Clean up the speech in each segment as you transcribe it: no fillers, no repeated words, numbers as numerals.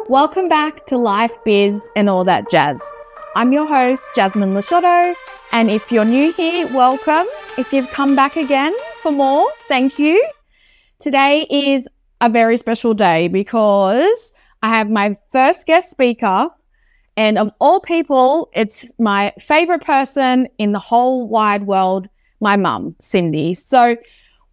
Welcome back to Life, Biz and all that jazz. I'm your host, Jasmine Lasciotto, and if you're new here, welcome. If you've come back again for more, thank you. Today is a very special day because I have my first guest speaker, and of all people, it's my favorite person in the whole wide world, my mum, Cindy. So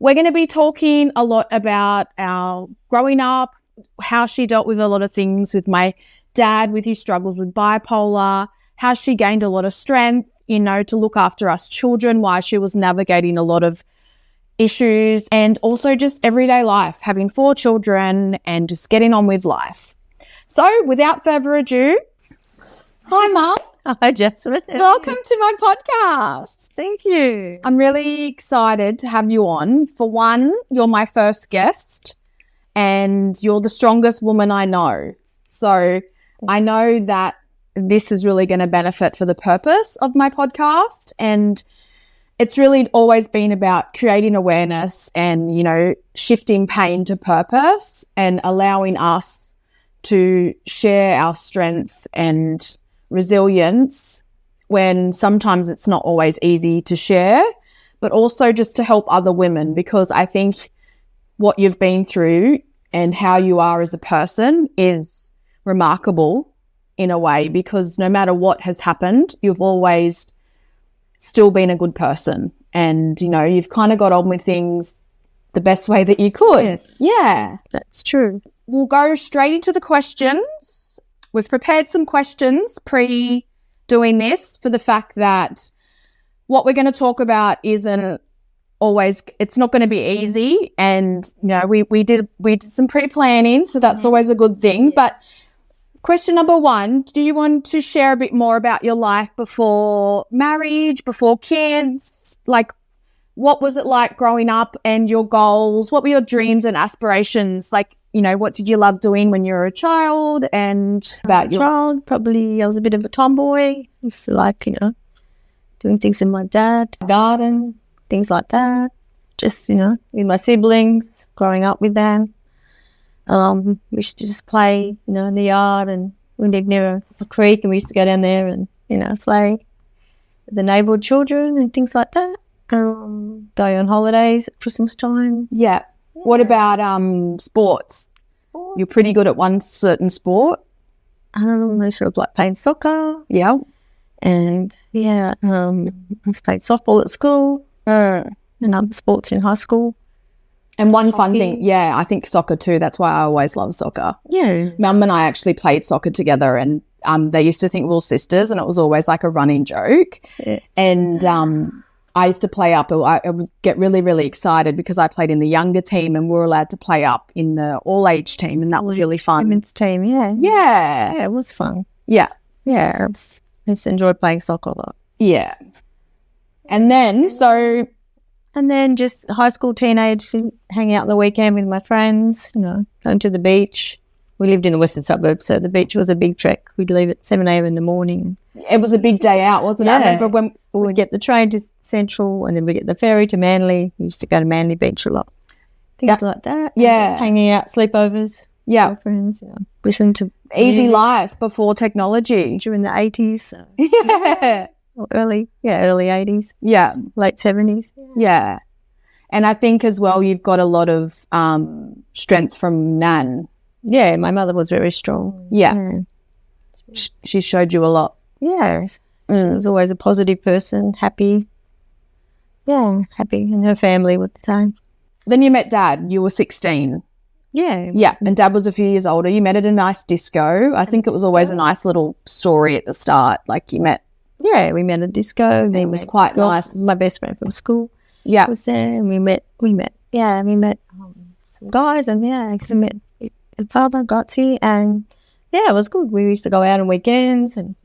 we're going to be talking a lot about our growing up, how she dealt with a lot of things with my dad, with his struggles with bipolar, how she gained a lot of strength, to look after us children while she was navigating a lot of issues, and also just everyday life, having 4 children and just getting on with life. So without further ado, hi, Mum. Hi, Jasmine. Welcome to my podcast. Thank you. I'm really excited to have you on. For one, you're my first guest and you're the strongest woman I know. So I know that this is really going to benefit for the purpose of my podcast, and it's really always been about creating awareness and, shifting pain to purpose and allowing us to share our strength and resilience when sometimes it's not always easy to share, but also just to help other women, because I think what you've been through and how you are as a person is remarkable in a way, because no matter what has happened, you've always still been a good person, and you've kind of got on with things the best way that you could. Yes. Yeah, That's true. we'll go straight into the questions. We've prepared some questions pre-doing this for the fact that what we're going to talk about isn't always, it's not going to be easy, and we did some pre-planning, so that's always a good thing. But question number 1, do you want to share a bit more about your life before marriage, before kids? Like, what was it like growing up and your goals? What were your dreams and aspirations? Like, what did you love doing when you were a child? And about your child, probably I was a bit of a tomboy. Used to like, doing things with my dad, garden, things like that. Just, with my siblings, growing up with them. We used to just play, in the yard, and we lived near a creek, and we used to go down there and, play with the neighbourhood children and things like that. Going on holidays at Christmas time. Yeah. What about sports? You're pretty good at one certain sport. I sort of like playing soccer. Yeah. And I played softball at school and other sports in high school. And one fun thing, I think soccer too. That's why I always love soccer. Yeah. Mum and I actually played soccer together, and they used to think we were sisters, and it was always like a running joke. Yes. And I used to play up. I would get really, really excited because I played in the younger team, and we were allowed to play up in the all-age team, and that was really fun. Women's team, yeah. Yeah. Yeah, it was fun. Yeah. Yeah, I just enjoyed playing soccer a lot. Yeah. And then just high school, teenage, hanging out on the weekend with my friends, going to the beach. We lived in the western suburbs, so the beach was a big trek. We'd leave at 7 a.m. in the morning. It was a big day out, wasn't it? I remember when we'd get the train to Central, and then we'd get the ferry to Manly. We used to go to Manly Beach a lot. Things like that. Yeah. Just hanging out, sleepovers. Yeah. With friends, listen to easy music life before technology. during the 80s. So. Yeah. Or early 80s. Yeah. Late 70s. Yeah. And I think as well you've got a lot of strength from Nan. Yeah, my mother was very strong. Yeah. She showed you a lot. Yeah. She was always a positive person, happy. Yeah, happy. And her family were the same. Then you met Dad. You were 16. Yeah. Yeah, and Dad was a few years older. You met at a nice disco. I think it was always a nice little story at the start. Like you met. Yeah, we met at a disco. It was quite nice. My best friend from school was there, and we met some guys, and actually met her father, Gotsy, and it was good. We used to go out on weekends and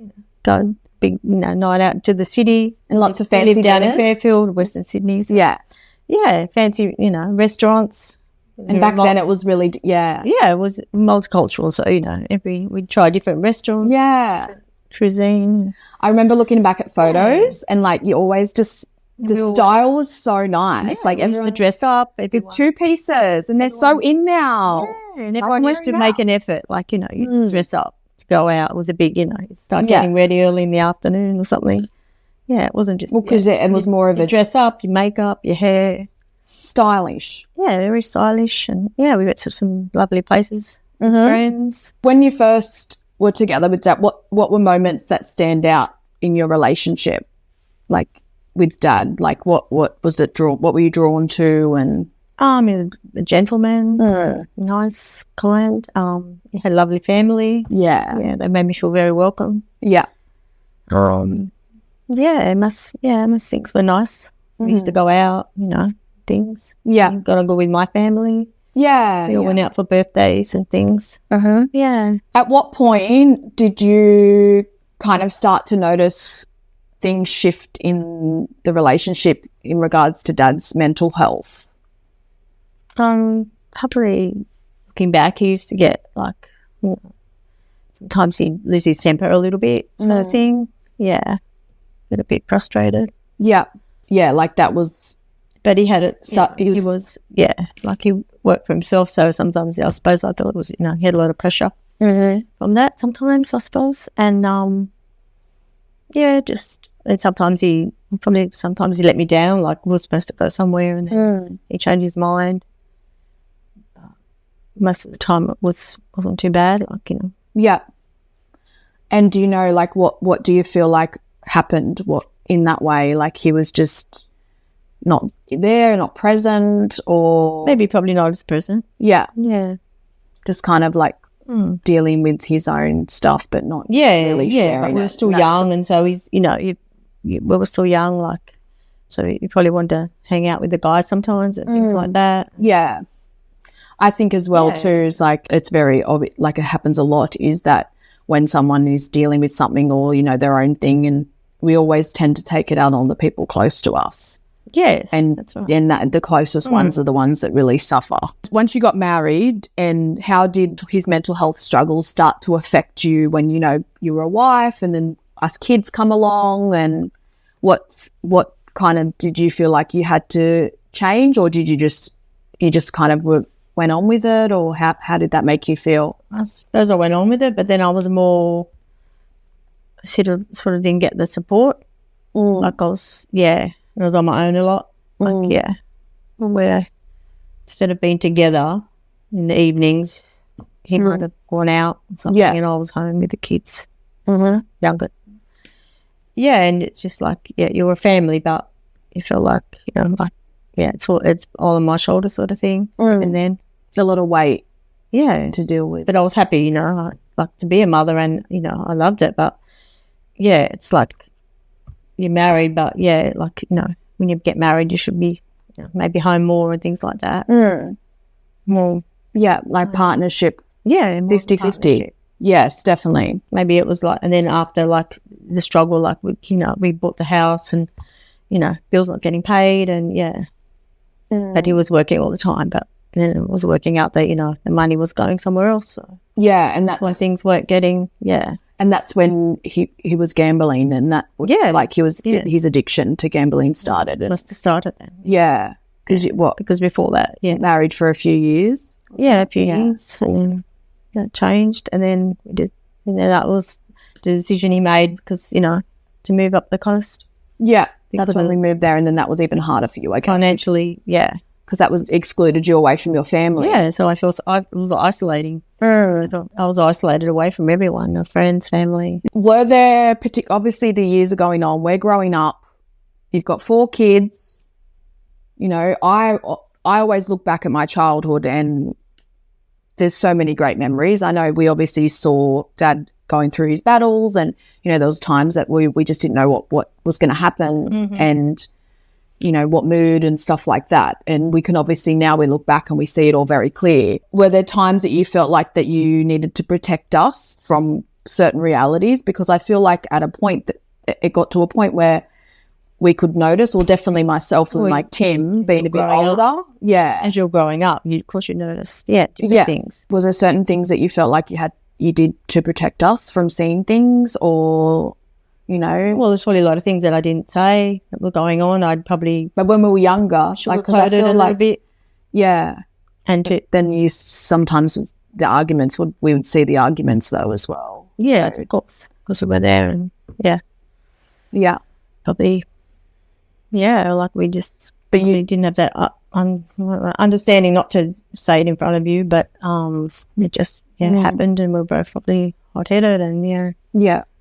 go big night out to the city. And lots of fancy lived down in dinners. Fairfield, Western Sydney. So Yeah. yeah, fancy, restaurants. And back then it was really, Yeah, it was multicultural. So, we'd try different restaurants. Yeah. Cuisine. I remember looking back at photos and like you always just the style was so nice. Like we used to everyone dress up. did Everyone, 2 pieces, and they're so in now. yeah, and everyone used to make an effort. Like, you know, you dress up to go out. It was a big, you know, you'd start getting ready early in the afternoon or something. Yeah, it wasn't just... Well, because it was more of a... dress up, your makeup, your hair. Stylish. Yeah, very stylish. And, yeah, we went to some lovely places with friends. When you first were together with Dad, what were moments that stand out in your relationship, like with Dad? Like what was it what were you drawn to? And He was a gentleman, nice, kind. He had a lovely family. Yeah, they made me feel very welcome. Yeah. Yeah, most things were nice. We used to go out, you know, things. Yeah. Got to go with my family. Yeah. We all went out for birthdays and things. Yeah. At what point did you kind of start to notice things shift in the relationship in regards to Dad's mental health? Probably looking back, he used to get like, you know, sometimes he'd lose his temper a little bit, sort of thing. Yeah. Get a bit frustrated. Yeah. Yeah, like that was... But he had it, so he was, like he worked for himself, so sometimes I suppose I thought it was, you know, he had a lot of pressure from that sometimes, I suppose. And, and sometimes he let me down, like we were supposed to go somewhere and then he changed his mind. Most of the time it wasn't too bad, like, you know. Yeah. And do you know, like, what do you feel like happened in that way? Like he was just not there, not present, or... Maybe probably not as present. Yeah. Yeah. Just kind of like dealing with his own stuff, but not really sharing but we were it. still young, and so he's, you know, we were still young, like, so you probably wanted to hang out with the guys sometimes and things like that. Yeah. I think as well too is like it's very obvious, like it happens a lot, is that when someone is dealing with something or, you know, their own thing, and we always tend to take it out on the people close to us. Yes, and that's right. And the closest ones are the ones that really suffer. Once you got married, and how did his mental health struggles start to affect you when, you know, you were a wife and then us kids come along, and what kind of did you feel like you had to change, or did you just kind of went on with it, or how did that make you feel? I suppose I went on with it, but then I was more sort of didn't get the support. Like I was on my own a lot. Like, where instead of being together in the evenings, he might have gone out or something, and I was home with the kids, younger. Yeah, and it's just like, you're a family, but you feel like, you know, like, it's all on my shoulders sort of thing. And then a lot of weight to deal with. But I was happy, you know, like to be a mother, and, you know, I loved it. But, it's like you're married, but, like, you know, when you get married, you should be, you know, maybe home more and things like that. More. Yeah, like partnership. Yeah, 50-50. Yes, definitely. Maybe it was like, and then after, like, the struggle, like, we bought the house and, you know, bills not getting paid, and, but he was working all the time, but then it was working out that, you know, the money was going somewhere else. So. Yeah, and that's why things weren't getting, And that's when he was gambling, and that was like his addiction to gambling started. Must have started then. Yeah. Because before that, married for a few years? Yeah, a few years. And then that changed, and then that was the decision he made, because, you know, to move up the coast. Yeah, that's when we moved there, and then that was even harder for you, I guess. Financially, because that was excluded you away from your family. Yeah, so it was isolating. I was isolated away from everyone, my friends, family. Were there obviously the years are going on, we're growing up, you've got 4 kids, you know, I always look back at my childhood and there's so many great memories. I know we obviously saw Dad going through his battles, and, you know, there was times that we just didn't know what was going to happen, and, you know, what mood and stuff like that. And we can obviously, now we look back and we see it all very clear. Were there times that you felt like that you needed to protect us from certain realities? Because I feel like at a point that it got to a point where we could notice, or definitely myself and like Tim being a bit older. Yeah. As you're growing up, of course you notice. Different things. Was there certain things that you felt like you did to protect us from seeing things, or you know? Well, there's probably a lot of things that I didn't say that were going on. I'd probably But when we were younger, like, because I sugarcoated it feel a like, little bit. yeah. And Then you sometimes, the arguments, we would see the arguments though as well. yeah, So, of course, because we were there, and yeah. probably, like we just, but you didn't have that understanding not to say it in front of you, but it just happened, and we were both probably hot-headed, and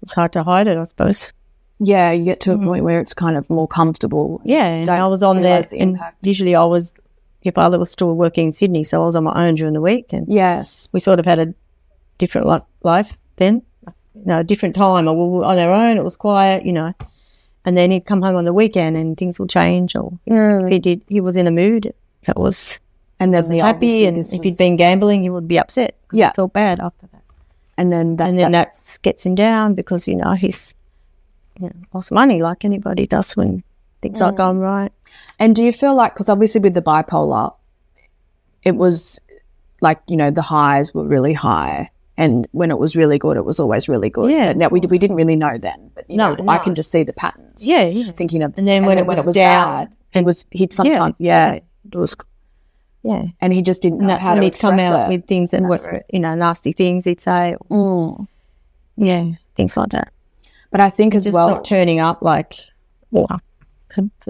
it's hard to hide it, I suppose. Yeah, you get to a point where it's kind of more comfortable. Yeah, and I was on there, and usually your father was still working in Sydney, so I was on my own during the week, and yes, we sort of had a different life then, a different time. We were on our own, it was quiet, and then he'd come home on the weekend and things would change, or if he was in a mood, that was, and then happy, and if he'd been gambling, he would be upset. He felt bad after that. And then that gets him down because, he's lost money like anybody does when things aren't going right. And do you feel like, because obviously with the bipolar, it was like, the highs were really high, and when it was really good, it was always really good. Yeah. Now we didn't really know then, but No. I can just see the patterns. Yeah. Thinking of, and then when it was down, bad, he'd sometimes, it was, and he just didn't know that's how when to he'd come express out it. with things that were, nasty things he'd say. Things like that. But I think as just well, not turning up for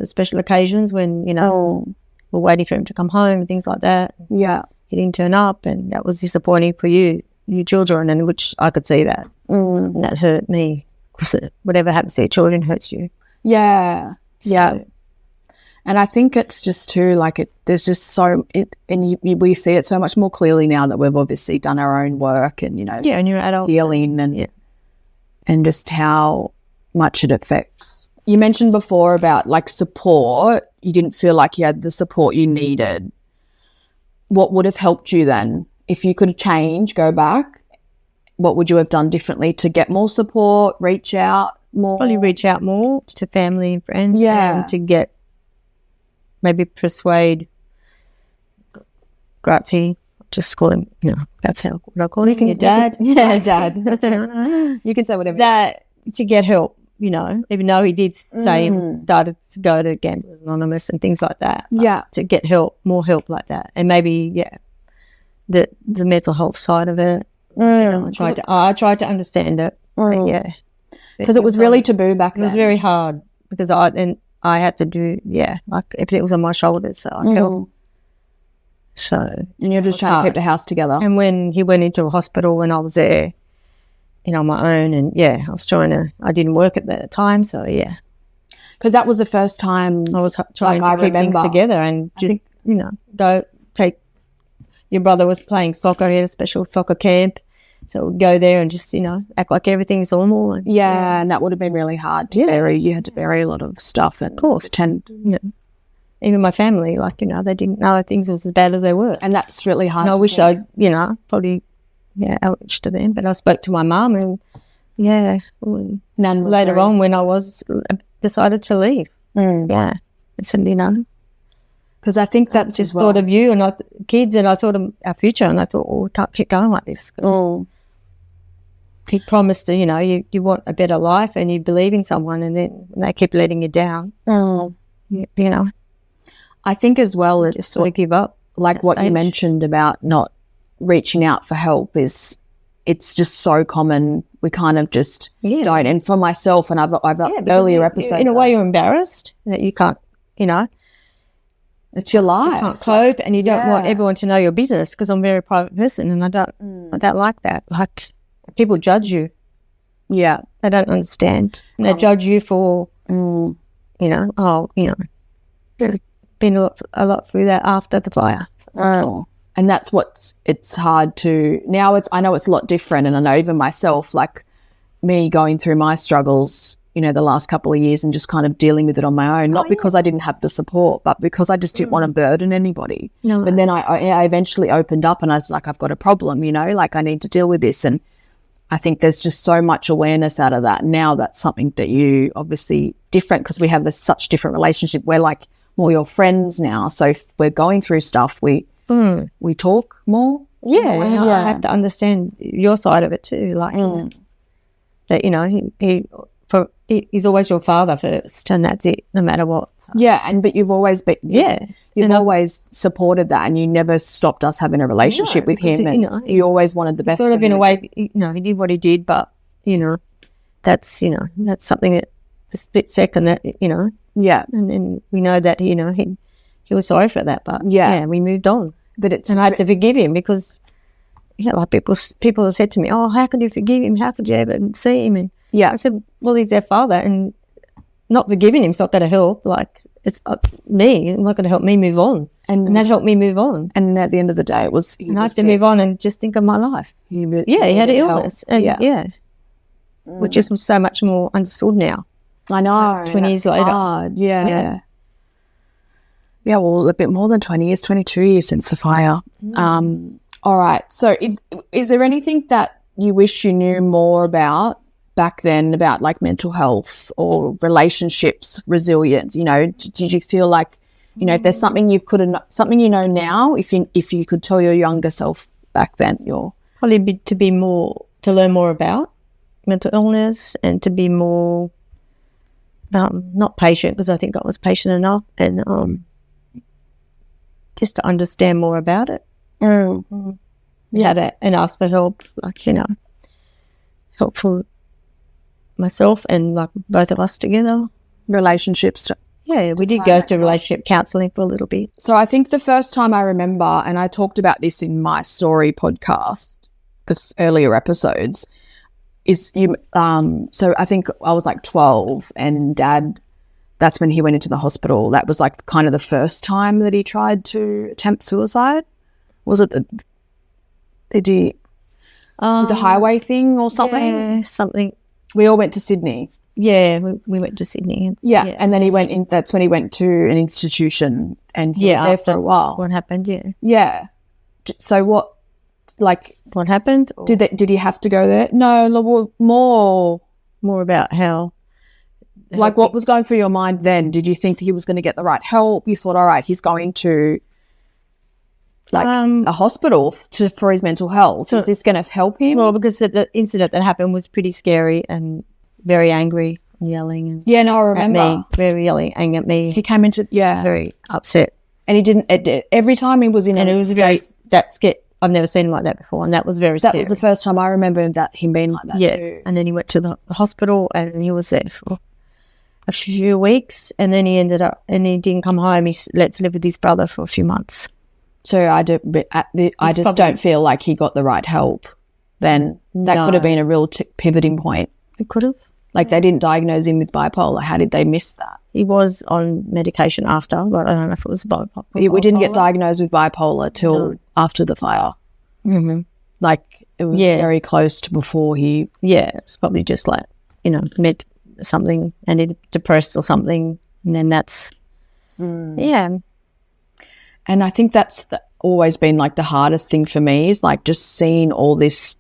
special occasions when, we're waiting for him to come home and things like that. Yeah. He didn't turn up, and that was disappointing for you children, and which I could see that. And that hurt me, because whatever happens to your children hurts you. Yeah. So, yeah. And I think it's just too, like, there's just we see it so much more clearly now that we've obviously done our own work and, and you're adult. healing and just how much it affects. You mentioned before about, like, support. You didn't feel like you had the support you needed. What would have helped you then? If you could change, go back, what would you have done differently to get more support, reach out more? Probably reach out more to family and friends. Yeah. And to maybe persuade Grazie, just call him, that's what I call him, your dad. Yeah, dad. You can say whatever. That, to get help, even though he did say he started to go to Gamblers Anonymous and things like that. Yeah. To get help, more help like that. And maybe, the mental health side of it. I tried to understand it. Because it was really taboo back then. It was very hard because I had to do, like everything was on my shoulders, so I helped. So, and you're just trying to keep the house together. And when he went into a hospital, when I was there, on my own, and I didn't work at that time, so because that was the first time I was trying to keep things together, and just go take. Your brother was playing soccer. He had a special soccer camp, so we'd go there and just act like everything's normal. And, and that would have been really hard to bury. You had to bury a lot of stuff, and of course, even my family, they didn't know things was as bad as they were, and that's really hard. And I wish I, probably. Outreach to them, but I spoke to my mum, and later on when I was decided to leave, and said, because I think that's just thought of you and kids, and I thought of our future, and I thought, we can't keep going like this. He promised to, you want a better life, and you believe in someone, and then when they keep letting you down, I think as well, it's just sort of give up, like what you mentioned about not reaching out for help it's just so common. We kind of just don't. And for myself, and I've earlier episodes, in a way, you're embarrassed that you can't, it's your life. You can't cope, and you don't want everyone to know your business, because I'm a very private person, and I don't like that. Like, people judge you. Yeah, they don't understand. And they judge you for, been a lot through that after the fire. And that's it's hard to, now I know it's a lot different, and I know even myself, like me going through my struggles, the last couple of years, and just kind of dealing with it on my own, not because I didn't have the support, but because I just didn't want to burden anybody. No. But then I eventually opened up, and I was like, I've got a problem, like I need to deal with this. And I think there's just so much awareness out of that. Now that's something that you obviously different, because we have such different relationship. We're like more your friends now. So if we're going through stuff, we talk more. I have to understand your side of it too. Like that, he he's always your father first, and that's it, no matter what. Yeah, but you've always been, Yeah. you've always supported that, and you never stopped us having a relationship with him. And you always wanted the best. Sort of for in him. a way, he did what he did, but that's that's something that a split second that Yeah, and then we know that he was sorry for that, but Yeah. we moved on. but it's And I had to forgive him because like people have said to me, "Oh, how could you forgive him? How could you ever see him?" And yeah, I said, "Well, he's their father, and not forgiving him's not going to help. Like it's me, it's not going to help me move on, and that helped me move on. And at the end of the day, it was And I have to move on and just think of my life. He He had an illness, and Yeah. which is so much more understood now. I know. 20 years that's later. hard. Yeah. Yeah, well, a bit more than 20 years, 22 years since the fire. All right. So is there anything that you wish you knew more about back then, about like mental health or relationships, resilience? Did you feel like, if there's something something now, if you could tell your younger self back then, Probably to learn more about mental illness and to be more not patient, because I think I was patient enough, and just to understand more about it. And ask for help, help for myself and like both of us together. relationships. Yeah, we did go through relationship counselling for a little bit. So I think the first time I remember, and I talked about this in my story podcast, the earlier episodes, is you. So I think I was like 12, and Dad, that's when he went into the hospital. That was like kind of the first time that he tried to attempt suicide. Was it the highway thing or something? Yeah, something. We all went to Sydney. Yeah, we went to Sydney. And then he went in. That's when he went to an institution, and he was there for a while. What happened? Yeah. Yeah. So what happened? Did he have to go there? No, More about how. Like, what was going through your mind then? Did you think that he was going to get the right help? You thought, all right, he's going to a hospital for his mental health. Is this going to help him? Well, because the incident that happened was pretty scary and very angry, yelling. And I remember. At me, very yelling at me. He came into, very upset. And he didn't, every time he was in and it was that scary. I've never seen him like that before, and that was very scary. That was the first time I remember him being like that too. And then he went to the hospital, and he was there for a few weeks, and then he didn't come home. He let to live with his brother for a few months. So I just don't feel like he got the right help then. That could have been a real pivoting point. It could have. Like, they didn't diagnose him with bipolar. How did they miss that? He was on medication after, but I don't know if it was bipolar. We didn't get diagnosed with bipolar till after the fire. Mm-hmm. Like, it was very close to before he... Yeah, it was probably just like, met something and he depressed or something, and then that's... Yeah. And I think that's always been like the hardest thing for me, is like just seeing all this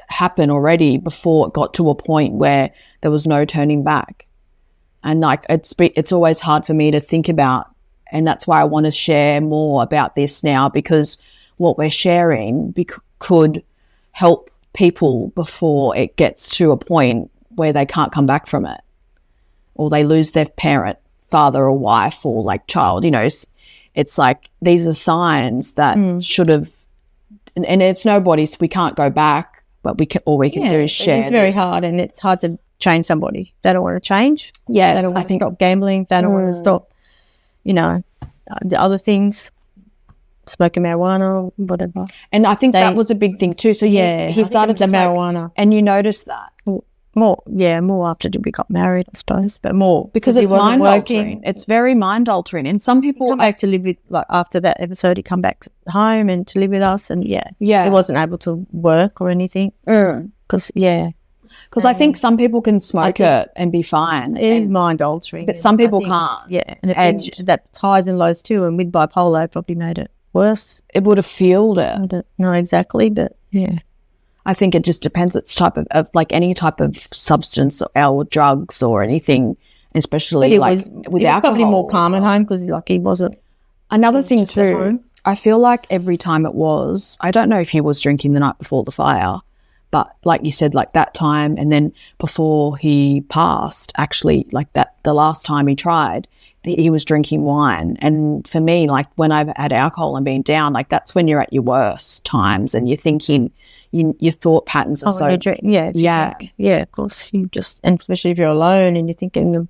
happen already before it got to a point where there was no turning back. And like it's always hard for me to think about, and that's why I want to share more about this now, because what we're sharing could help people before it gets to a point where they can't come back from it, or they lose their parent, father or wife, or like child. It's like these are signs that should have, and it's nobody's. We can't go back, but we can do is share. It's very hard, and it's hard to change somebody. They don't want to change. Yes, they don't want to stop gambling. They don't want to stop, the other things, smoking marijuana, whatever. And I think that was a big thing too. So he started the marijuana, and you noticed that. More after we got married, I suppose, but more because it's mind altering. It's very mind altering, and some people come back to live with, like after that episode, he come back home and to live with us, and he wasn't able to work or anything because I think some people can smoke it and be fine. It is mind altering, but some people can't. Yeah, and that highs and lows too, and with bipolar, it probably made it worse. It would have fueled it. I don't know exactly, but yeah. I think it just depends. It's type of like any type of substance or drugs or anything, especially with alcohol. He was probably more calm at home because he wasn't. Another thing too, I feel like every time I don't know if he was drinking the night before the fire, But like you said, like that time, and then before he passed, actually, like that, the last time he tried, he was drinking wine. And for me, like when I've had alcohol and been down, like that's when you're at your worst times and you're thinking, your thought patterns are Yeah, of course. You just, and especially if you're alone and you're thinking of